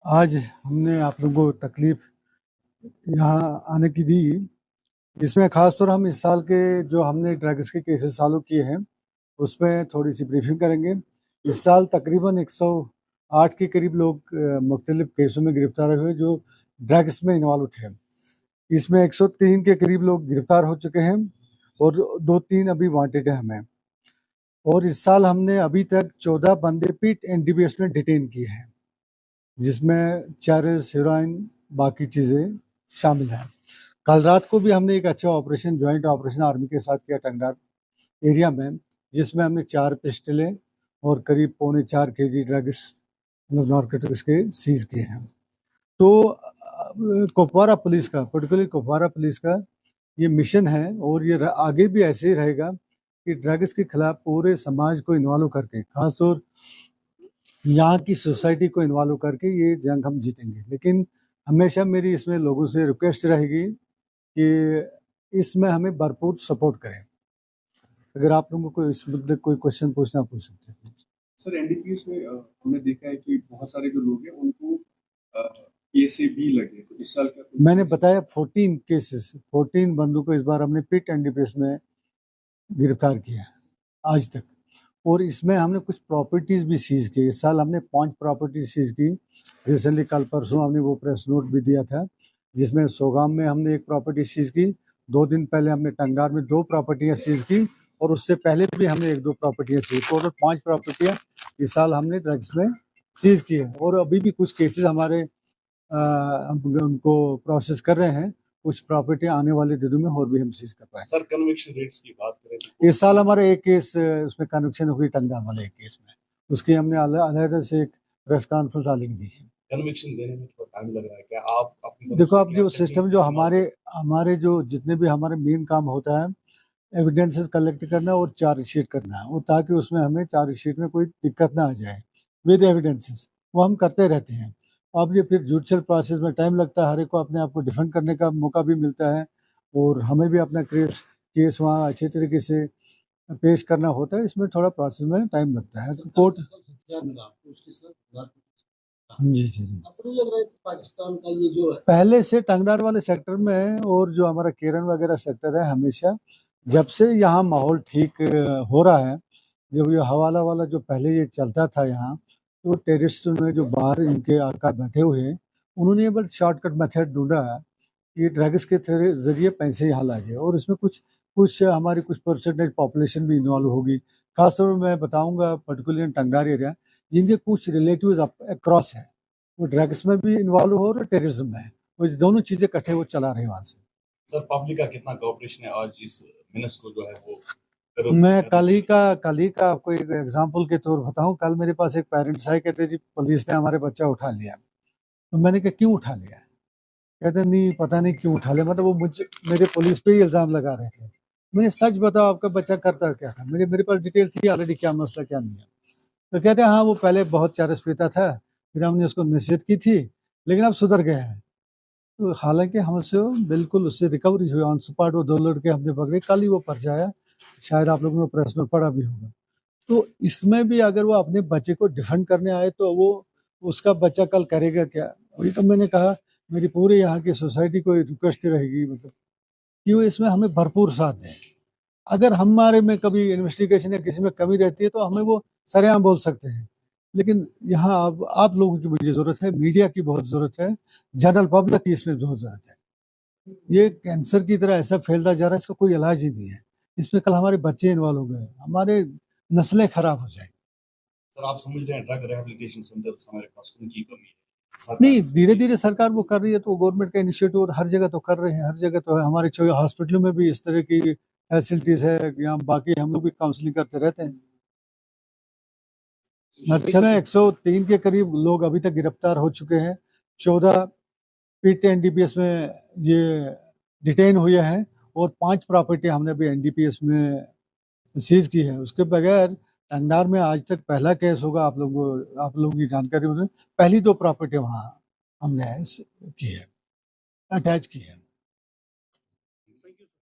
आज हमने आप लोगों को तकलीफ यहाँ आने की दी। इसमें खासतौर हम इस साल के जो हमने ड्रग्स के केसेस चालू किए हैं उसमें थोड़ी सी ब्रीफिंग करेंगे। इस साल तकरीबन 108 के करीब लोग मुख्तलिफ केसों में गिरफ्तार हुए जो ड्रग्स में इन्वॉल्व थे। इसमें 103 के करीब लोग गिरफ्तार हो चुके हैं और 2-3 अभी वांटेड है हमें। और इस साल हमने अभी तक 14 बंदे पीट एनडीपीएस में डिटेन किए हैं, जिसमें चरस, हेरोइन, बाकी चीज़ें शामिल हैं। कल रात को भी हमने एक अच्छा ऑपरेशन, ज्वाइंट ऑपरेशन आर्मी के साथ किया टंगडार एरिया में, जिसमें हमने 4 पिस्टलें और करीब 4.25 केजी ड्रग्स मतलब नारकोटिक्स के सीज किए हैं। तो कुपवारा पुलिस का, पर्टिकुलरली कुपवारा पुलिस का ये मिशन है और ये आगे भी ऐसे ही रहेगा कि ड्रग्स के खिलाफ पूरे समाज को इन्वॉल्व करके, खासतौर यहाँ की सोसाइटी को इन्वॉल्व करके ये जंग हम जीतेंगे। लेकिन हमेशा मेरी इसमें लोगों से रिक्वेस्ट रहेगी कि इसमें हमें भरपूर सपोर्ट करें। अगर आप लोगों को इस मुद्दे कोई क्वेश्चन पूछना पूछ सकते हैं। सर, एनडीपीएस में हमने देखा है कि बहुत सारे जो लोग हैं उनको केसे भी लगे, तो इस साल क्या मैंने बताया 14 केसेस, 14 बंदों को इस बार हमने पीट एनडीपीएस में गिरफ्तार किया आज तक। और इसमें हमने कुछ प्रॉपर्टीज़ भी सीज की। इस साल हमने 5 प्रॉपर्टीज सीज की। रिसेंटली कल परसों हमने वो प्रेस नोट भी दिया था, जिसमें सोगाम में हमने एक प्रॉपर्टी सीज की। 2 दिन पहले हमने टंगडार में 2 प्रॉपर्टियाँ सीज की और उससे पहले भी हमने 1-2 प्रॉपर्टियाँ सीज की। टोटल 5 प्रॉपर्टियाँ इस साल हमने ड्रग्स में सीज की है। और अभी भी कुछ केसेस हमारे हम उनको प्रोसेस कर रहे हैं। कुछ प्रॉपर्टी आने वाले दिनों में और भी हम सीज कर पाए। सर, कन्विक्शन रेट्स की बात करें तो इस साल हमारे एक केस उसमें कन्विक्शन हुई टंगडार वाले एक केस में, उसकी हमने अलग से एक प्रेस कॉन्फ्रेंस आलिंग दी है। कन्विक्शन देने में थोड़ा टाइम लग रहा है क्या? आप अपनी देखो, अब जो सिस्टम जो हमारे जो जितने भी हमारे मेन काम होता है, एविडेंसेस कलेक्ट करना और चार्जशीट करना, और ताकि उसमें हमें चार्जशीट में कोई दिक्कत ना आ जाए विद एविडेंसेस, वो हम करते रहते हैं। अब ये फिर जुडिशल प्रोसेस में टाइम लगता है, हर एक को अपने आप को डिफेंड करने का मौका भी मिलता है और हमें भी अपना केस वहाँ अच्छे तरीके से पेश करना होता है। इसमें थोड़ा प्रोसेस में टाइम लगता है। कोर्ट जी जी जी लग रहा है पाकिस्तान का ये जो है पहले से टंगडार वाले सेक्टर में और जो हमारा केरन वगैरह सेक्टर है, हमेशा जब से यहाँ माहौल ठीक हो रहा है, जब ये हवाला वाला जो पहले ये चलता था यहाँ, तो टेररिस्ट में जो बाहर इनके आका बैठे हुए हैं, उन्होंने ये बस शॉर्टकट मेथड ढूंढा है कि ड्रग्स के जरिए पैसे यहाँ ला जाए। और इसमें कुछ कुछ हमारी कुछ परसेंटेज पॉपुलेशन भी इन्वॉल्व होगी। खासतौर पर मैं बताऊंगा पर्टिकुलर टंगडार एरिया, जिनके कुछ रिलेटिव्स अक्रॉस है, वो ड्रग्स में भी इन्वॉल्व हो और टेररिज्म में, वो दोनों चीजें इकट्ठे वो चला रहे हैं वहां से। सर, पब्लिक का कितना कोऑपरेशन है आज इस मिनस को जो है वो? मैं कल ही का आपको एक एग्जांपल के तौर बताऊं। कल मेरे पास एक पेरेंट्स आए, कहते जी पुलिस ने हमारे बच्चा उठा लिया। तो मैंने कहा क्यों उठा लिया? कहते नहीं पता नहीं क्यों उठा लिया, मतलब वो मुझे मेरे पुलिस पे ही इल्जाम लगा रहे थे। मैंने सच बताओ आपका बच्चा करता क्या था? मेरे पास डिटेल थी ऑलरेडी, क्या मसला क्या नहीं है। तो कहते हैं हाँ वो पहले बहुत चरस पीता था, फिर हमने उसको नसीहत की थी, लेकिन अब सुधर गया है। तो हालांकि हमसे बिल्कुल उससे रिकवरी हुई, ऑन स्पॉट वो 2 लड़के हमने पकड़े। कल ही वो पर्चा आया, शायद आप लोगों ने प्रेस में पढ़ा भी होगा। तो इसमें भी अगर वो अपने बच्चे को डिफेंड करने आए तो वो उसका बच्चा कल करेगा क्या? वही तो मैंने कहा, मेरी पूरी यहाँ की सोसाइटी को रिक्वेस्ट रहेगी, मतलब कि वो इसमें हमें भरपूर साथ दें। अगर हमारे में कभी इन्वेस्टिगेशन या किसी में कमी रहती है तो हमें वो सरेआम बोल सकते हैं, लेकिन यहाँ अब आप लोगों की मुझे ज़रूरत है, मीडिया की बहुत ज़रूरत है, जनरल पब्लिक की इसमें बहुत ज़रूरत है। ये कैंसर की तरह ऐसा फैलता जा रहा है, इसका कोई इलाज ही नहीं है। इसमें कल हमारे बच्चे इन्वॉल्व हो गए, हमारे नस्लें खराब हो जाएंगी। सर, आप समझ रहे हैं ड्रग रिहैबिलिटेशन सेंटर्स हमारे पास उनकी कमी है? नहीं, धीरे धीरे सरकार वो कर रही है, तो गवर्नमेंट का इनिशिएटिव और हर जगह तो कर रहे हैं, हर जगह तो है। हमारे हॉस्पिटलों में भी इस तरह की फैसिलिटीज है, यहाँ बाकी हम लोग भी काउंसलिंग करते रहते हैं। अच्छा, 103 के करीब लोग अभी तक गिरफ्तार हो चुके हैं। 14 पीट एनडीपीएस में ये डिटेन हुए हैं और 5 प्रॉपर्टी हमने अभी एनडीपीएस में सीज की है। उसके बगैर टंगडार में आज तक पहला केस होगा, आप लोगों की जानकारी में पहली 2 प्रॉपर्टी वहाँ हमने की है, अटैच की है।